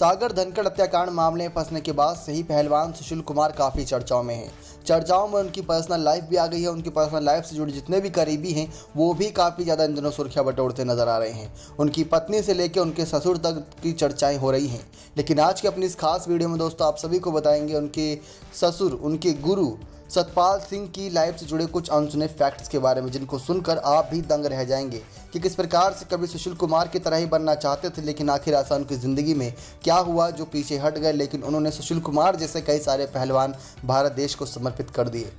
सागर धनखड़ हत्याकांड मामले में फंसने के बाद से ही पहलवान सुशील कुमार काफ़ी चर्चाओं में हैं। चर्चाओं में उनकी पर्सनल लाइफ भी आ गई है। उनकी पर्सनल लाइफ से जुड़े जितने भी करीबी हैं वो भी काफ़ी ज़्यादा इन दिनों सुर्खियां बटोरते नजर आ रहे हैं। उनकी पत्नी से लेकर उनके ससुर तक की चर्चाएं हो रही हैं। लेकिन आज की अपनी इस खास वीडियो में दोस्तों आप सभी को बताएंगे उनके ससुर, उनके गुरु सतपाल सिंह की लाइफ से जुड़े कुछ अनसुने फैक्ट्स के बारे में, जिनको सुनकर आप भी दंग रह जाएंगे कि किस प्रकार से कभी सुशील कुमार की तरह ही बनना चाहते थे, लेकिन आखिर ऐसा उनकी ज़िंदगी में क्या हुआ जो पीछे हट गए, लेकिन उन्होंने सुशील कुमार जैसे कई सारे पहलवान भारत देश को समर्पित कर दिए।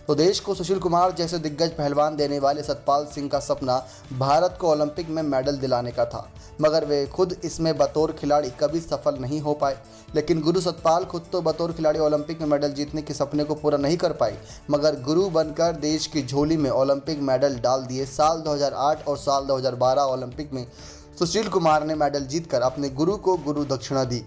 तो देश को सुशील कुमार जैसे दिग्गज पहलवान देने वाले सतपाल सिंह का सपना भारत को ओलंपिक में मेडल दिलाने का था, मगर वे खुद इसमें बतौर खिलाड़ी कभी सफल नहीं हो पाए। लेकिन गुरु सतपाल खुद तो बतौर खिलाड़ी ओलंपिक में मेडल जीतने के सपने को पूरा नहीं कर पाए, मगर गुरु बनकर देश की झोली में ओलंपिक मेडल डाल दिए। साल 2008 और साल 2012 ओलंपिक में सुशील कुमार ने मेडल जीतकर अपने गुरु को गुरु दक्षिणा दी।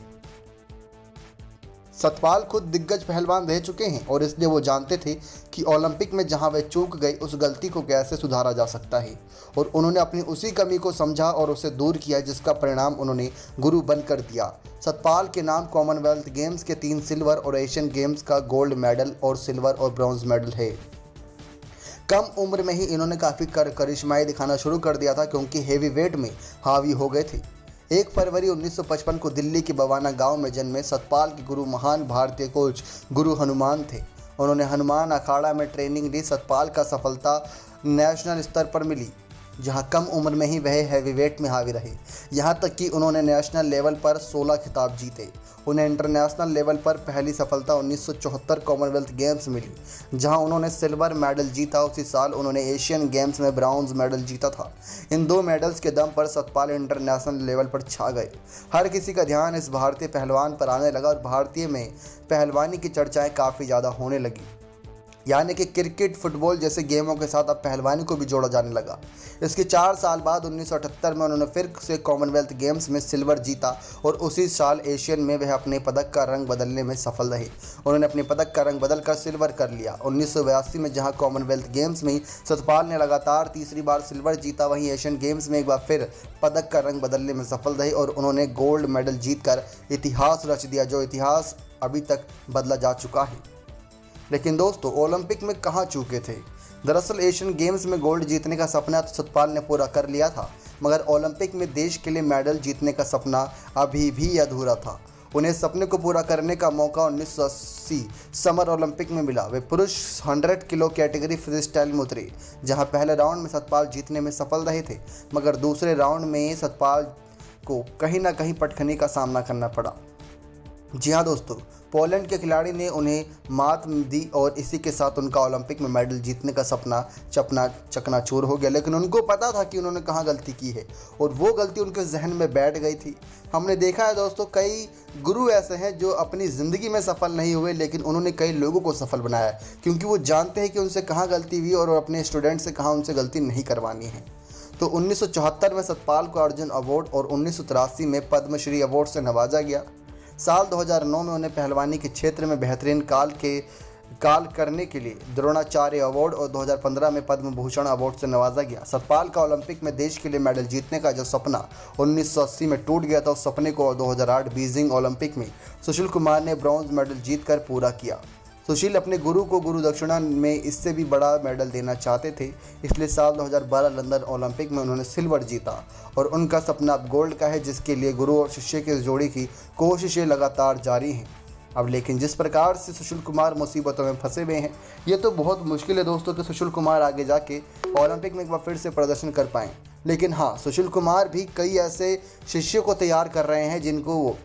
सतपाल खुद दिग्गज पहलवान रह चुके हैं और इसलिए वो जानते थे कि ओलंपिक में जहां वे चूक गए उस गलती को कैसे सुधारा जा सकता है, और उन्होंने अपनी उसी कमी को समझा और उसे दूर किया, जिसका परिणाम उन्होंने गुरु बनकर दिया। सतपाल के नाम कॉमनवेल्थ गेम्स के 3 सिल्वर और एशियन गेम्स का गोल्ड मेडल और सिल्वर और ब्रॉन्ज मेडल है। कम उम्र में ही इन्होंने काफ़ी करिश्माई दिखाना शुरू कर दिया था, क्योंकि हेवी वेट में हावी हो गए थे। 1 फरवरी 1955 को दिल्ली के बवाना गांव में जन्मे सतपाल के गुरु महान भारतीय कोच गुरु हनुमान थे। उन्होंने हनुमान अखाड़ा में ट्रेनिंग ली। सतपाल का सफलता नेशनल स्तर पर मिली, जहां कम उम्र में ही वह हैवीवेट में हावी रहे। यहां तक कि उन्होंने नेशनल लेवल पर 16 खिताब जीते। उन्हें इंटरनेशनल लेवल पर पहली सफलता 1974 कॉमनवेल्थ गेम्स मिली, जहां उन्होंने सिल्वर मेडल जीता। उसी साल उन्होंने एशियन गेम्स में ब्रॉन्ज मेडल जीता था। इन 2 मेडल्स के दम पर सतपाल इंटरनेशनल लेवल पर छा गए। हर किसी का ध्यान इस भारतीय पहलवान पर आने लगा और भारतीय में पहलवानी की चर्चाएं काफ़ी ज़्यादा होने लगी। यानी कि क्रिकेट, फुटबॉल जैसे गेमों के साथ अब पहलवानी को भी जोड़ा जाने लगा। इसके 4 साल बाद 1978 में उन्होंने फिर से कॉमनवेल्थ गेम्स में सिल्वर जीता और उसी साल एशियन में वह अपने पदक का रंग बदलने में सफल रहे। उन्होंने अपने पदक का रंग बदलकर सिल्वर कर लिया। 1982 में जहां कॉमनवेल्थ गेम्स में सतपाल ने लगातार तीसरी बार सिल्वर जीता, वहीं एशियन गेम्स में एक बार फिर पदक का रंग बदलने में सफल रहे और उन्होंने गोल्ड मेडल जीतकर इतिहास रच दिया, जो इतिहास अभी तक बदला जा चुका है। लेकिन दोस्तों ओलंपिक में कहाँ चूके थे? दरअसल एशियन गेम्स में गोल्ड जीतने का सपना तो सतपाल ने पूरा कर लिया था, मगर ओलंपिक में देश के लिए मेडल जीतने का सपना अभी भी अधूरा था। उन्हें सपने को पूरा करने का मौका 1980 समर ओलंपिक में मिला। वे पुरुष 100 किलो कैटेगरी फ्री स्टाइल में उतरे, जहां पहले राउंड में सतपाल जीतने में सफल रहे थे, मगर दूसरे राउंड में सतपाल को कहीं ना कहीं पटखनी का सामना करना पड़ा। जी हाँ दोस्तों, पोलैंड के खिलाड़ी ने उन्हें मात दी और इसी के साथ उनका ओलंपिक में मेडल जीतने का सपना चकनाचूर हो गया। लेकिन उनको पता था कि उन्होंने कहाँ गलती की है और वो गलती उनके जहन में बैठ गई थी। हमने देखा है दोस्तों, कई गुरु ऐसे हैं जो अपनी ज़िंदगी में सफल नहीं हुए, लेकिन उन्होंने कई लोगों को सफल बनाया, क्योंकि वो जानते हैं कि उनसे कहाँ गलती हुई और अपने स्टूडेंट से कहाँ उनसे गलती नहीं करवानी है। तो 1974 में सतपाल को अर्जुन अवार्ड और 1983 में पद्मश्री अवार्ड से नवाजा गया। साल 2009 में उन्हें पहलवानी के क्षेत्र में बेहतरीन काल करने के लिए द्रोणाचार्य अवार्ड और 2015 में पद्म भूषण अवार्ड से नवाजा गया। सतपाल का ओलंपिक में देश के लिए मेडल जीतने का जो सपना 1980 में टूट गया था, उस सपने को 2008 बीजिंग ओलंपिक में सुशील कुमार ने ब्रॉन्ज मेडल जीतकर पूरा किया। सुशील अपने गुरु को गुरु दक्षिणा में इससे भी बड़ा मेडल देना चाहते थे, इसलिए साल 2012 लंदन ओलंपिक में उन्होंने सिल्वर जीता और उनका सपना अब गोल्ड का है, जिसके लिए गुरु और शिष्य के जोड़ी की कोशिशें लगातार जारी हैं। अब लेकिन जिस प्रकार से सुशील कुमार मुसीबतों में फंसे हुए हैं, ये तो बहुत मुश्किल है दोस्तों कि सुशील कुमार आगे जाके ओलंपिक में एक बार फिर से प्रदर्शन कर पाएँ। लेकिन हाँ, सुशील कुमार भी कई ऐसे शिष्यों को तैयार कर रहे हैं जिनको वो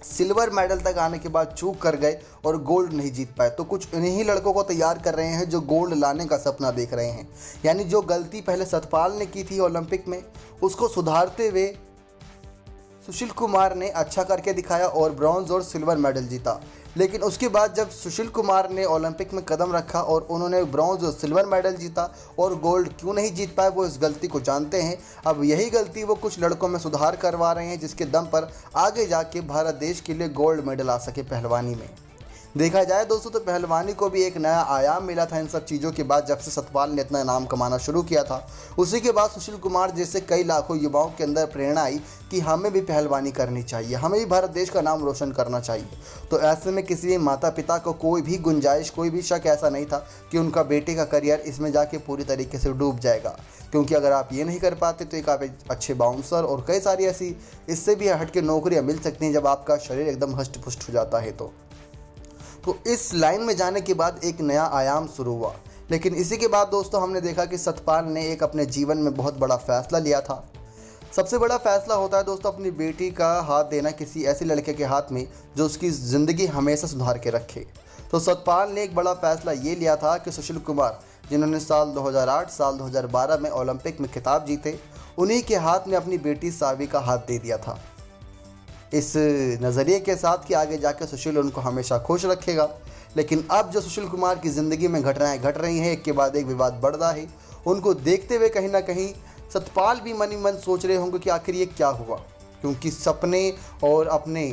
सिल्वर मेडल तक आने के बाद चूक कर गए और गोल्ड नहीं जीत पाए। तो कुछ इन्हीं लड़कों को तैयार कर रहे हैं जो गोल्ड लाने का सपना देख रहे हैं। यानी जो गलती पहले सतपाल ने की थी ओलंपिक में, उसको सुधारते हुए सुशील कुमार ने अच्छा करके दिखाया और ब्रॉन्ज और सिल्वर मेडल जीता। लेकिन उसके बाद जब सुशील कुमार ने ओलंपिक में कदम रखा और उन्होंने ब्रॉन्ज और सिल्वर मेडल जीता और गोल्ड क्यों नहीं जीत पाए, वो इस गलती को जानते हैं। अब यही गलती वो कुछ लड़कों में सुधार करवा रहे हैं, जिसके दम पर आगे जाके भारत देश के लिए गोल्ड मेडल आ सके पहलवानी में। देखा जाए दोस्तों तो पहलवानी को भी एक नया आयाम मिला था इन सब चीज़ों के बाद, जब से सतपाल ने इतना नाम कमाना शुरू किया था। उसी के बाद सुशील कुमार जैसे कई लाखों युवाओं के अंदर प्रेरणा आई कि हमें भी पहलवानी करनी चाहिए, हमें भी भारत देश का नाम रोशन करना चाहिए। तो ऐसे में किसी भी माता पिता को कोई भी गुंजाइश, कोई भी शक ऐसा नहीं था कि उनका बेटे का करियर इसमें जाके पूरी तरीके से डूब जाएगा, क्योंकि अगर आप ये नहीं कर पाते तो एक आप अच्छे बाउंसर और कई सारी ऐसी इससे भी हटके नौकरियां मिल सकती हैं जब आपका शरीर एकदम हष्ट पुष्ट हो जाता है। तो इस लाइन में जाने के बाद एक नया आयाम शुरू हुआ। लेकिन इसी के बाद दोस्तों हमने देखा कि सतपाल ने एक अपने जीवन में बहुत बड़ा फैसला लिया था। सबसे बड़ा फैसला होता है दोस्तों अपनी बेटी का हाथ देना किसी ऐसे लड़के के हाथ में जो उसकी ज़िंदगी हमेशा सुधार के रखे। तो सतपाल ने एक बड़ा फैसला ये लिया था कि सुशील कुमार, जिन्होंने साल 2008 साल 2012 में ओलंपिक में खिताब जीते, उन्हीं के हाथ में अपनी बेटी सावी का हाथ दे दिया था, इस नज़रिए के साथ कि आगे जाकर सुशील उनको हमेशा खुश रखेगा। लेकिन अब जो सुशील कुमार की ज़िंदगी में घटनाएं घट रही हैं, एक के बाद एक विवाद बढ़ रहा है, उनको देखते हुए कहीं ना कहीं सतपाल भी मन ही मन सोच रहे होंगे कि आखिर ये क्या हुआ, क्योंकि सपने और अपने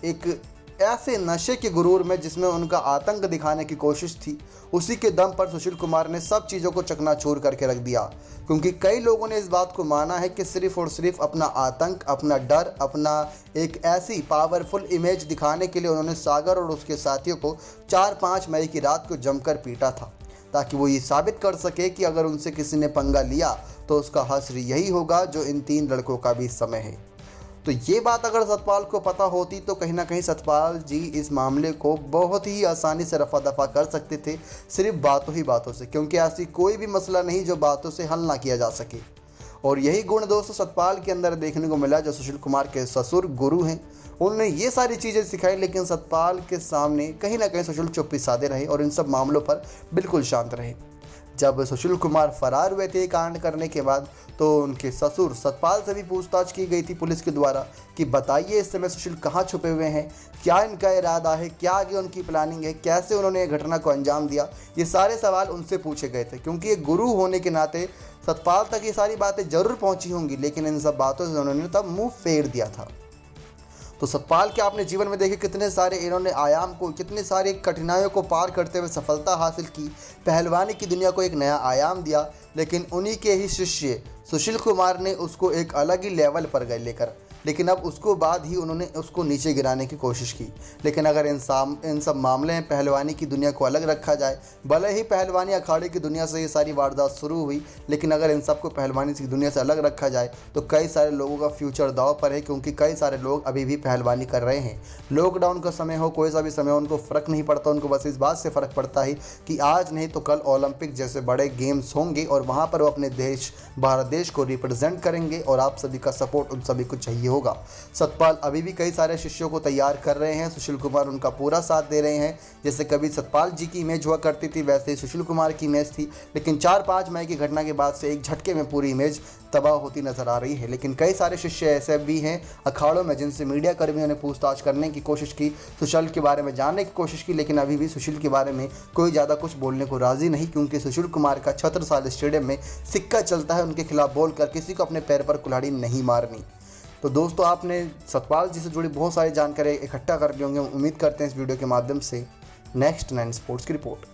एक ऐसे नशे के गुरूर में जिसमें उनका आतंक दिखाने की कोशिश थी, उसी के दम पर सुशील कुमार ने सब चीज़ों को चकनाचूर करके रख दिया। क्योंकि कई लोगों ने इस बात को माना है कि सिर्फ और सिर्फ अपना आतंक, अपना डर, अपना एक ऐसी पावरफुल इमेज दिखाने के लिए उन्होंने सागर और उसके साथियों को 4-5 मई की रात को जमकर पीटा था, ताकि वो ये साबित कर सके कि अगर उनसे किसी ने पंगा लिया तो उसका हश्र यही होगा जो इन 3 लड़कों का भी समय है। तो ये बात अगर सतपाल को पता होती तो कहीं ना कहीं सतपाल जी इस मामले को बहुत ही आसानी से रफा दफा कर सकते थे, सिर्फ बातों ही बातों से, क्योंकि ऐसी कोई भी मसला नहीं जो बातों से हल ना किया जा सके। और यही गुण दोस्तों सतपाल के अंदर देखने को मिला जो सुशील कुमार के ससुर गुरु हैं। उन्होंने ये सारी चीज़ें सिखाई, लेकिन सतपाल के सामने कहीं ना कहीं सुशील चुप्पी साधे रहे और इन सब मामलों पर बिल्कुल शांत रहे। जब सुशील कुमार फरार हुए थे कांड करने के बाद, तो उनके ससुर सतपाल से भी पूछताछ की गई थी पुलिस के द्वारा कि बताइए इस समय सुशील कहाँ छुपे हुए हैं, क्या इनका इरादा है, क्या आगे उनकी प्लानिंग है, कैसे उन्होंने ये घटना को अंजाम दिया। ये सारे सवाल उनसे पूछे गए थे, क्योंकि एक गुरु होने के नाते सतपाल तक ये सारी बातें जरूर पहुँची होंगी, लेकिन इन सब बातों से उन्होंने तब मुँह फेर दिया था। तो सतपाल के आपने जीवन में देखे कितने सारे इन्होंने आयाम को, कितनी सारी कठिनाइयों को पार करते हुए सफलता हासिल की, पहलवानी की दुनिया को एक नया आयाम दिया। लेकिन उन्हीं के ही शिष्य सुशील कुमार ने उसको एक अलग ही लेवल पर गए लेकर, लेकिन अब उसको बाद ही उन्होंने उसको नीचे गिराने की कोशिश की। लेकिन अगर इन सब मामले में पहलवानी की दुनिया को अलग रखा जाए, भले ही पहलवानी अखाड़े की दुनिया से ये सारी वारदात शुरू हुई, लेकिन अगर इन सबको पहलवानी की दुनिया से अलग रखा जाए तो कई सारे लोगों का फ्यूचर दांव पर है, क्योंकि कई सारे लोग अभी भी पहलवानी कर रहे हैं। लॉकडाउन का समय हो, कोई सा भी समय हो, उनको फ़र्क नहीं पड़ता, उनको बस इस बात से फ़र्क पड़ता है कि आज नहीं तो कल ओलंपिक जैसे बड़े गेम्स होंगे और वहाँ पर वो अपने देश भारत देश को रिप्रेजेंट करेंगे और आप सभी का सपोर्ट उन सभी को चाहिए होगा। सतपाल अभी भी कई सारे शिष्यों को तैयार कर रहे हैं, सुशील कुमार उनका पूरा साथ दे रहे हैं। जैसे कभी सतपाल जी की इमेज हुआ करती थी, वैसे ही सुशील कुमार की इमेज थी, लेकिन 4-5 मई की घटना के बाद से एक झटके में पूरी इमेज तबाह होती नजर आ रही है। लेकिन कई सारे शिष्य ऐसे भी हैं अखाड़ों में जिनसे मीडिया कर्मियों ने पूछताछ करने की कोशिश की, सुशील के बारे में जानने की कोशिश की, लेकिन अभी भी सुशील के बारे में कोई ज़्यादा कुछ बोलने को राज़ी नहीं, क्योंकि सुशील कुमार का छत्रसाल स्टेडियम में सिक्का चलता है, उनके खिलाफ बोलकर किसी को अपने पैर पर कुल्हाड़ी नहीं मारनी। तो दोस्तों आपने सतपाल जी से जुड़ी बहुत सारी जानकारी इकट्ठा कर ली होंगी, उम्मीद करते हैं इस वीडियो के माध्यम से। नेक्स्ट 9 स्पोर्ट्स की रिपोर्ट।